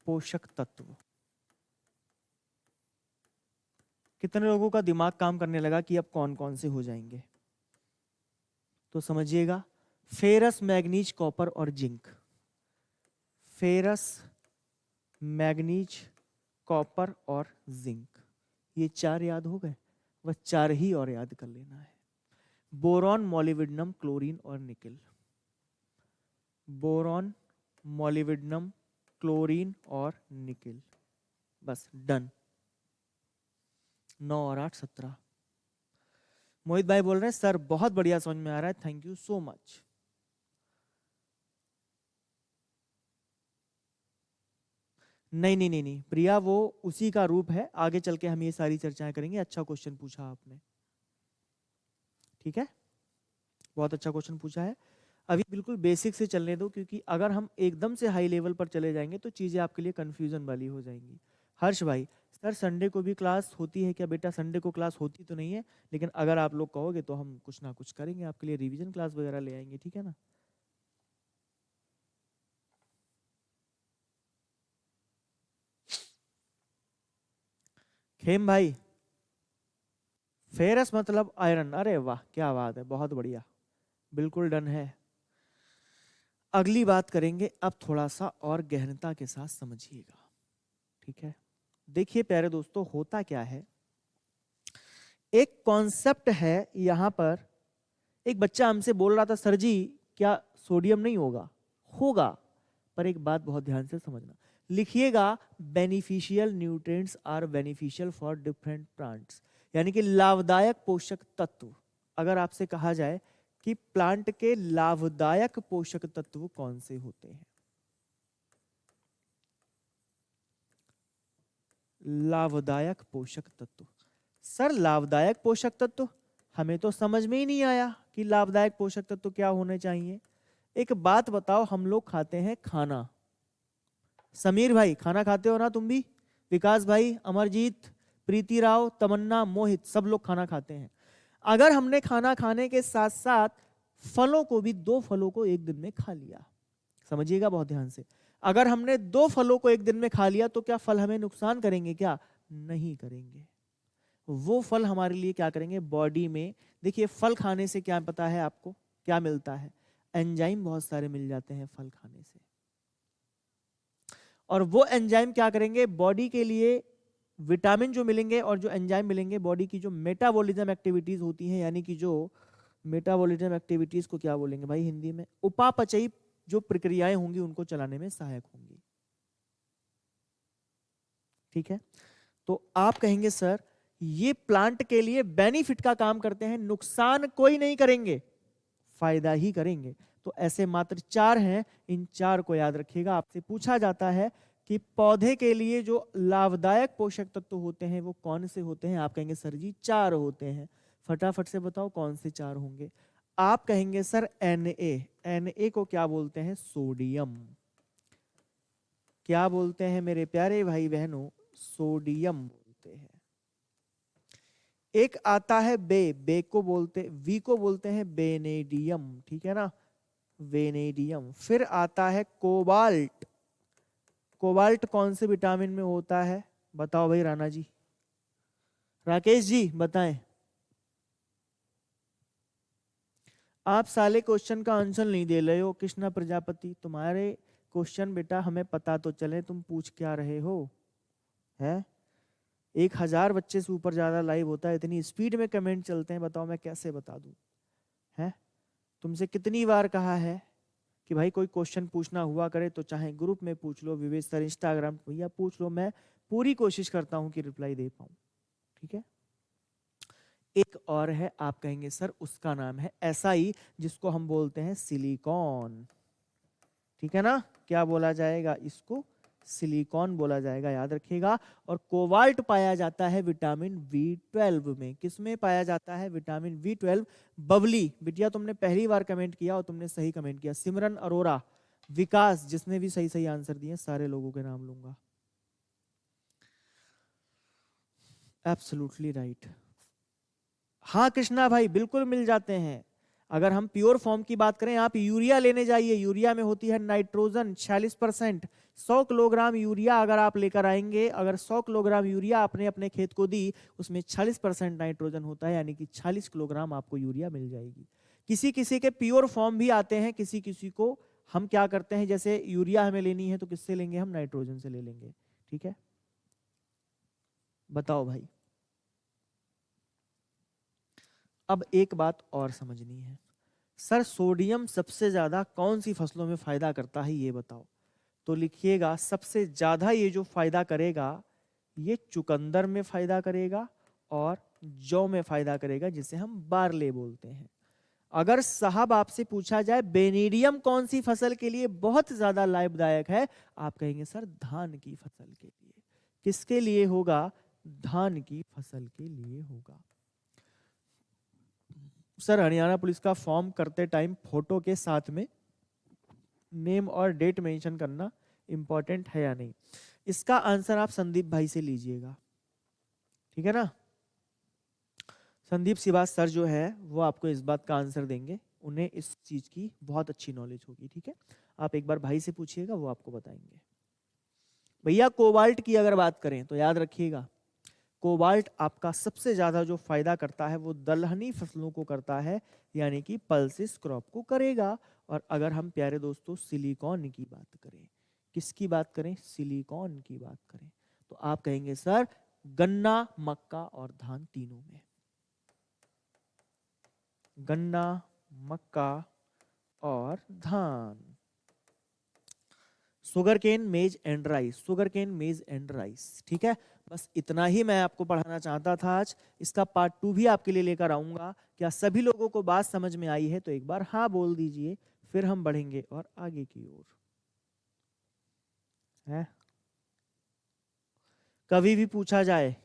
पोषक तत्व। कितने लोगों का दिमाग काम करने लगा कि अब कौन कौन से हो जाएंगे? तो समझिएगा, फेरस, मैग्नीज, कॉपर और जिंक। फेरस, मैग्नीज, कॉपर और जिंक, ये चार याद हो गए, बस चार ही और याद कर लेना है। बोरॉन, मॉलिब्डेनम, क्लोरीन और निकेल। बोरॉन, मॉलिब्डेनम, क्लोरीन और निकेल, बस डन। 9 और 8 17। मोहित भाई बोल रहे हैं सर बहुत बढ़िया समझ में आ रहा है, थैंक यू सो मच। नहीं नहीं नहीं नहीं प्रिया, वो उसी का रूप है, आगे चल के हम ये सारी चर्चाएं करेंगे। अच्छा क्वेश्चन पूछा आपने, ठीक है, बहुत अच्छा क्वेश्चन पूछा है। अभी बिल्कुल बेसिक से चलने दो, क्योंकि अगर हम एकदम से हाई लेवल पर चले जाएंगे तो चीजें आपके लिए कंफ्यूजन वाली हो जाएंगी। हर्ष भाई, सर संडे को भी क्लास होती है क्या? बेटा संडे को क्लास होती तो नहीं है, लेकिन अगर आप लोग कहोगे तो हम कुछ ना कुछ करेंगे आपके लिए, रिवीजन क्लास वगैरह ले आएंगे, ठीक है ना। खेम भाई, फेरस मतलब आयरन, अरे वाह क्या बात है, बहुत बढ़िया, बिल्कुल डन है। अगली बात करेंगे अब, थोड़ा सा और गहनता के साथ समझिएगा, ठीक है। देखिए प्यारे दोस्तों, होता क्या है, एक कॉन्सेप्ट है यहां पर। एक बच्चा हमसे बोल रहा था सर जी क्या सोडियम नहीं होगा? होगा, पर एक बात बहुत ध्यान से समझना, लिखिएगा beneficial nutrients are beneficial for different plants, यानी कि लाभदायक पोषक तत्व। अगर आपसे कहा जाए कि प्लांट के लाभदायक पोषक तत्व कौन से होते हैं, लाभदायक पोषक तत्व। सर लाभदायक पोषक तत्व हमें तो समझ में ही नहीं आया कि लाभदायक पोषक तत्व क्या होने चाहिए। एक बात बताओ, हम लोग खाते हैं खाना, समीर भाई खाना खाते हो ना तुम भी, विकास भाई, अमरजीत, प्रीति राव, तमन्ना, मोहित, सब लोग खाना खाते हैं। अगर हमने खाना खाने के साथ साथ फलों को भी, 2 फलों को एक दिन में खा लिया, समझिएगा बहुत ध्यान से, अगर हमने 2 फलों को एक दिन में खा लिया तो क्या फल हमें नुकसान करेंगे? क्या नहीं करेंगे। वो फल हमारे लिए क्या करेंगे, बॉडी में, देखिए फल खाने से क्या पता है आपको क्या मिलता है, एंजाइम बहुत सारे मिल जाते हैं फल खाने से। और वो एंजाइम क्या करेंगे, बॉडी के लिए विटामिन जो मिलेंगे और जो एंजाइम मिलेंगे, बॉडी की जो मेटाबॉलिज्म एक्टिविटीज होती हैं, यानी कि जो मेटाबॉलिज्म एक्टिविटीज को क्या बोलेंगे भाई हिंदी में, उपापचयी जो प्रक्रियाएं होंगी उनको चलाने में सहायक होंगी, ठीक है। तो आप कहेंगे सर ये प्लांट के लिए बेनिफिट का काम करते हैं, नुकसान कोई नहीं करेंगे, फायदा ही करेंगे। तो ऐसे मात्र 4 हैं, इन 4 को याद रखिएगा। आपसे पूछा जाता है कि पौधे के लिए जो लाभदायक पोषक तत्व होते हैं वो कौन से होते हैं? आप कहेंगे सर जी 4 होते हैं। फटाफट से बताओ कौन से 4 होंगे? आप कहेंगे सर Na को क्या बोलते हैं? सोडियम। क्या बोलते हैं मेरे प्यारे भाई बहनों? सोडियम बोलते हैं। एक आता है बे को बोलते, वी को बोलते हैं बेनेडियम, ठीक है ना, वेनेडियम। फिर आता है कोबाल्ट। कोबाल्ट कौन से विटामिन में होता है? बताओ भाई राणा जी, राकेश जी बताएं। आप साले क्वेश्चन का आंसर नहीं दे रहे हो कृष्णा प्रजापति। तुम्हारे क्वेश्चन बेटा हमें पता तो चले तुम पूछ क्या रहे हो। है 1000 बच्चे से ऊपर ज्यादा लाइव होता है, इतनी स्पीड में कमेंट चलते हैं, बताओ मैं कैसे बता दूं? है तुमसे कितनी बार कहा है कि भाई कोई क्वेश्चन पूछना हुआ करे तो चाहे ग्रुप में पूछ लो, विवेक सर इंस्टाग्राम भैया पूछ लो, मैं पूरी कोशिश करता हूं कि रिप्लाई दे पाऊं। ठीक है। एक और है, आप कहेंगे सर उसका नाम है SI, जिसको हम बोलते हैं सिलिकॉन। ठीक है ना, क्या बोला जाएगा इसको? सिलिकॉन बोला जाएगा, याद रखिएगा। और कोबाल्ट पाया जाता है विटामिन B12 में। किसमें पाया जाता है विटामिन B12? बबली बिटिया तुमने पहली बार कमेंट किया और तुमने सही कमेंट किया। सिमरन अरोरा, विकास, जिसने भी सही सही आंसर दिए सारे लोगों के नाम लूंगा। Absolutely right. हाँ कृष्णा भाई बिल्कुल मिल जाते हैं। अगर हम प्योर फॉर्म की बात करें, आप यूरिया लेने जाइए, यूरिया में होती है नाइट्रोजन 46%। 100 किलोग्राम यूरिया अगर आप लेकर आएंगे, अगर 100 किलोग्राम यूरिया आपने अपने खेत को दी, उसमें 46% नाइट्रोजन होता है, यानी कि 40 किलोग्राम आपको यूरिया मिल जाएगी। किसी किसी के प्योर फॉर्म भी आते हैं, किसी किसी को हम क्या करते हैं, जैसे यूरिया हमें लेनी है तो किससे लेंगे? हम नाइट्रोजन से ले लेंगे। ठीक है, बताओ भाई। अब एक बात और समझनी है, सर सोडियम सबसे ज्यादा कौन सी फसलों में फायदा करता है ये बताओ। तो लिखिएगा सबसे ज्यादा ये जो फायदा करेगा ये चुकंदर में फायदा करेगा और जौ में फायदा करेगा, जिसे हम बारले बोलते हैं। अगर साहब आपसे पूछा जाए बेनीडियम कौन सी फसल के लिए बहुत ज्यादा लाभदायक है, आप कहेंगे सर धान की फसल के लिए। किसके लिए होगा? धान की फसल के लिए होगा। सर हरियाणा पुलिस का फॉर्म करते टाइम फोटो के साथ में नेम और डेट मेंशन करना इंपॉर्टेंट है या नहीं? इसका आंसर आप संदीप भाई से लीजिएगा। ठीक है ना, संदीप सिवास सर जो है वो आपको इस बात का आंसर देंगे, उन्हें इस चीज की बहुत अच्छी नॉलेज होगी। ठीक है, आप एक बार भाई से पूछिएगा, वो आपको बताएंगे। भैया कोबाल्ट की अगर बात करें तो याद रखिएगा, कोबाल्ट आपका सबसे ज्यादा जो फायदा करता है वो दलहनी फसलों को करता है, यानी कि पल्सिस क्रॉप को करेगा। और अगर हम प्यारे दोस्तों सिलिकॉन की बात करें, किसकी बात करें? सिलिकॉन की बात करें, तो आप कहेंगे सर गन्ना, मक्का और धान तीनों में। गन्ना, मक्का और धान। शुगर केन, मेज एंड राइस, शुगर केन, मेज एंड राइस। ठीक है, बस इतना ही मैं आपको पढ़ाना चाहता था आज। इसका पार्ट 2 भी आपके लिए लेकर आऊंगा। क्या सभी लोगों को बात समझ में आई है? तो एक बार हाँ बोल दीजिए, फिर हम बढ़ेंगे और आगे की ओर। है कभी भी पूछा जाए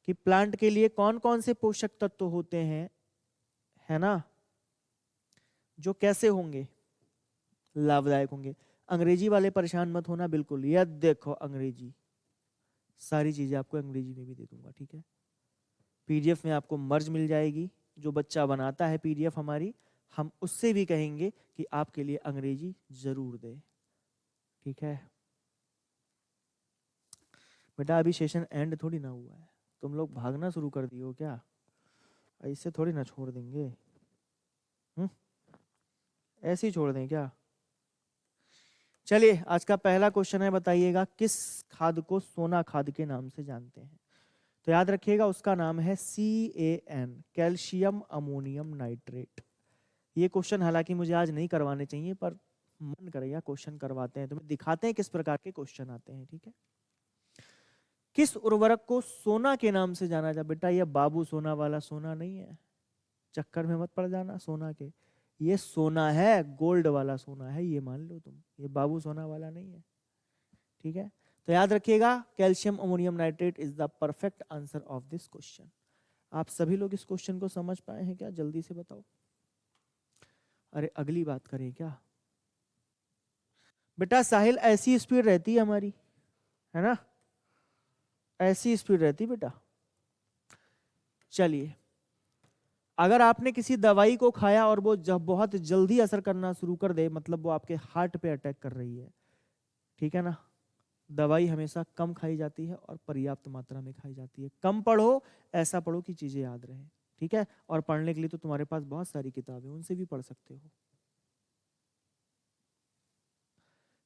कि प्लांट के लिए कौन कौन से पोषक तत्व होते हैं, है ना, जो कैसे होंगे? लाभदायक होंगे। अंग्रेजी वाले परेशान मत होना बिल्कुल, यह देखो अंग्रेजी, सारी चीजें आपको अंग्रेजी में भी दे दूंगा। ठीक है, पीडीएफ में आपको मर्ज मिल जाएगी। जो बच्चा बनाता है पीडीएफ हमारी, हम उससे भी कहेंगे कि आपके लिए अंग्रेजी जरूर दे। ठीक है बेटा, अभी सेशन एंड थोड़ी ना हुआ है, तुम लोग भागना शुरू कर दिए हो क्या? ऐसे थोड़ी ना छोड़ देंगे। ऐसे ही छोड़ दें क्या? चलिए आज का पहला क्वेश्चन है, बताइएगा किस खाद को सोना खाद के नाम से जानते हैं? तो याद रखिएगा उसका नाम है CAN, कैल्शियम अमोनियम नाइट्रेट। ये क्वेश्चन हालांकि मुझे आज नहीं करवाने चाहिए, पर मन करेगा क्वेश्चन करवाते हैं, तुम्हें दिखाते हैं किस प्रकार के क्वेश्चन आते हैं। ठीक है, किस उर्वरक को सोना के नाम से जाना जाता? बेटा ये बाबू सोना वाला सोना नहीं है, चक्कर में मत पड़ जाना सोना के। ये सोना है, गोल्ड वाला सोना है, ये मान लो तुम, ये बाबू सोना वाला नहीं है। ठीक है, तो याद रखिएगा calcium ammonium nitrate is the perfect answer of this question. आप सभी लोग इस क्वेश्चन को समझ पाए हैं क्या? जल्दी से बताओ। अरे अगली बात करें क्या? बेटा साहिल ऐसी स्पीड रहती है हमारी, है ना, ऐसी स्पीड रहती बेटा। चलिए अगर आपने किसी दवाई को खाया और वो जब बहुत जल्दी असर करना शुरू कर दे, मतलब वो आपके हार्ट पे अटैक कर रही है, ठीक है ना। दवाई हमेशा कम खाई जाती है और पर्याप्त मात्रा में खाई जाती है। कम पढ़ो, ऐसा पढ़ो कि चीजें याद रहें, ठीक है। और पढ़ने के लिए तो तुम्हारे पास बहुत सारी किताबें, उनसे भी पढ़ सकते हो।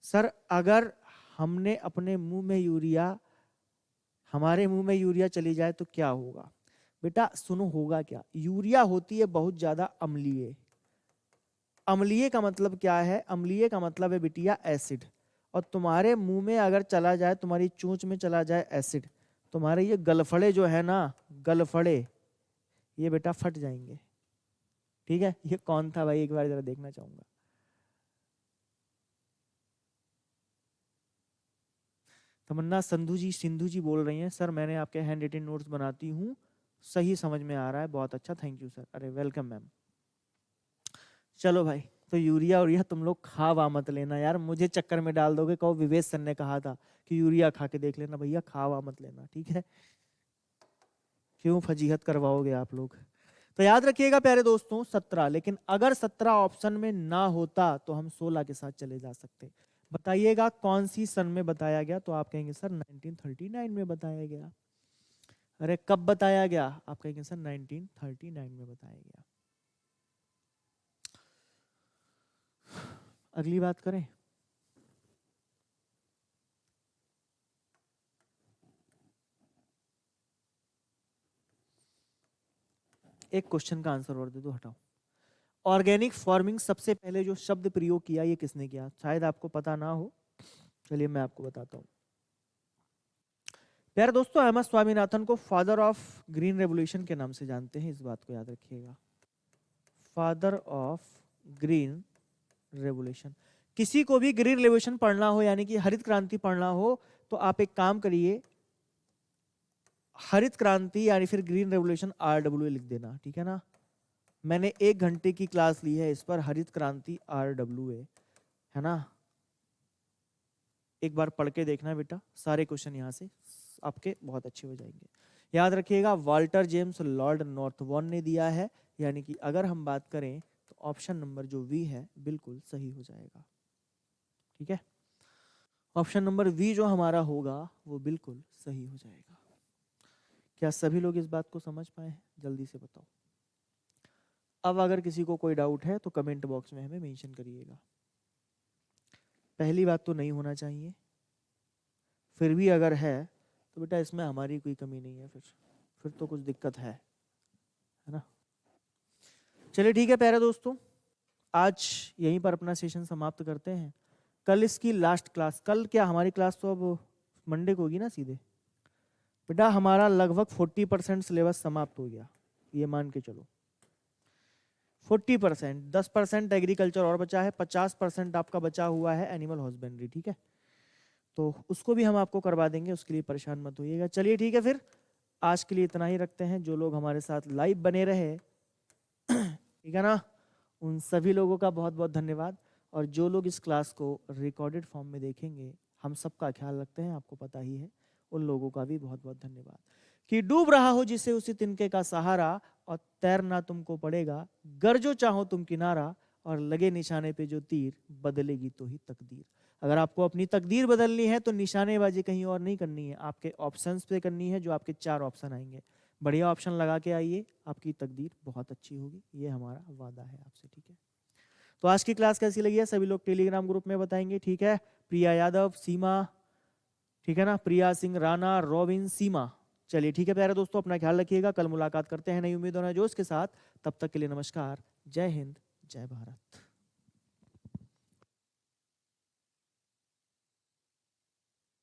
सर अगर हमने अपने मुंह में यूरिया, हमारे मुंह में यूरिया चली जाए तो क्या होगा? बेटा सुनो, होगा क्या। यूरिया होती है बहुत ज्यादा अम्लीय। अम्लीय का मतलब क्या है? अम्लीय का मतलब है बिटिया एसिड। और तुम्हारे मुंह में अगर चला जाए, तुम्हारी चोंच में चला जाए एसिड, तुम्हारे ये गलफड़े जो है ना, गलफड़े, ये बेटा फट जाएंगे, ठीक है। ये कौन था भाई, एक बार जरा देखना चाहूंगा। तमन्ना संधू जी, सिंधु जी बोल रही हैं, सर मैंने आपके हैंड रिटन नोट्स बनाती हूँ, सही समझ में आ रहा है, बहुत अच्छा, थैंक यू सर। अरे वेलकम मैम। चलो भाई, तो यूरिया और यह तुम लोग खा वा मत लेना यार, मुझे चक्कर में डाल दोगे। कहो विवेक सर ने कहा था कि यूरिया खा के देख लेना, भैया खा वा मत लेना, ठीक है। क्यों फजीहत करवाओगे आप लोग। तो याद रखिएगा प्यारे दोस्तों 17, लेकिन अगर 17 ऑप्शन में ना होता तो हम 16 के साथ चले जा सकते। बताइएगा कौन सी सन में बताया गया, तो आप कहेंगे सर 1939 में बताया गया। अरे कब बताया गया? आप कहेंगे सर 1939 में बताया गया। अगली बात करें। एक क्वेश्चन का आंसर और दे दो, हटाओ। ऑर्गेनिक फार्मिंग सबसे पहले जो शब्द प्रयोग किया, ये किसने किया? शायद आपको पता ना हो, चलिए मैं आपको बताता हूँ। प्यारे दोस्तों, एम एस स्वामीनाथन को फादर ऑफ ग्रीन रेवोल्यूशन के नाम से जानते हैं, इस बात को याद रखिएगा। Father of green revolution. किसी को भी ग्रीन रेवोल्यूशन पढ़ना हो, यानी कि हरित क्रांति पढ़ना हो, तो आप एक काम करिए, हरित क्रांति यानी फिर ग्रीन रेवोल्यूशन RWA लिख देना, ठीक है ना। मैंने 1 घंटे की क्लास ली है इस पर, हरित क्रांति RWA, है ना। एक बार पढ़ के देखना बेटा, सारे क्वेश्चन यहाँ से आपके बहुत अच्छे हो जाएंगे। याद रखिएगा, वाल्टर जेम्स लॉर्ड नॉर्थबॉर्न ने दिया है, यानी कि अगर हम बात करें तो ऑप्शन नंबर जो वी है बिल्कुल सही हो जाएगा, ठीक है। ऑप्शन नंबर वी जो हमारा होगा वो बिल्कुल सही हो जाएगा। क्या सभी लोग इस बात को समझ पाए हैं? जल्दी से बताओ। अब अगर किसी को कोई डाउट है तो कमेंट बॉक्स में हमें मेंशन करिएगा। पहली बात तो नहीं होना चाहिए, फिर भी अगर है तो बेटा इसमें हमारी कोई कमी नहीं है, फिर तो कुछ दिक्कत है ना। चलिए ठीक है प्यारे दोस्तों, आज यहीं पर अपना सेशन समाप्त करते हैं। कल इसकी लास्ट क्लास, कल क्या हमारी क्लास तो अब मंडे को होगी ना सीधे। बेटा हमारा लगभग 40% सिलेबस समाप्त हो गया, ये मान के चलो। 40%, 10% एग्रीकल्चर और बचा है, 50% आपका बचा हुआ है एनिमल हस्बेंड्री, ठीक है। तो उसको भी हम आपको करवा देंगे, उसके लिए परेशान मत होइएगा। चलिए ठीक है, फिर आज के लिए इतना ही रखते हैं। जो लोग हमारे साथ लाइव बने रहे, ठीक है ना, उन सभी लोगों का बहुत बहुत धन्यवाद। और जो लोग इस क्लास को रिकॉर्डेड फॉर्म में देखेंगे, हम सबका ख्याल रखते हैं, आपको पता ही है, उन लोगों का भी बहुत बहुत धन्यवाद। कि डूब रहा हो जिसे उसी तिनके का सहारा, और तैरना तुमको पड़ेगा, गरजो चाहो तुम किनारा, और लगे निशाने पे जो तीर, बदलेगी तो ही तकदीर। अगर आपको अपनी तकदीर बदलनी है तो निशानेबाजी कहीं और नहीं करनी है, आपके ऑप्शंस पे करनी है, जो आपके 4 ऑप्शन आएंगे। बढ़िया ऑप्शन लगा के आइए, आपकी तकदीर बहुत अच्छी होगी, ये हमारा वादा है आपसे, ठीक है। तो आज की क्लास कैसी लगी है सभी लोग टेलीग्राम ग्रुप में बताएंगे, ठीक है। प्रिया यादव, सीमा, ठीक है ना, प्रिया सिंह राणा, रॉबिन, सीमा। चलिए ठीक है प्यारे दोस्तों, अपना ख्याल रखिएगा, कल मुलाकात करते हैं नई उम्मीद और नए जोश के साथ। तब तक के लिए नमस्कार, जय हिंद, जय भारत।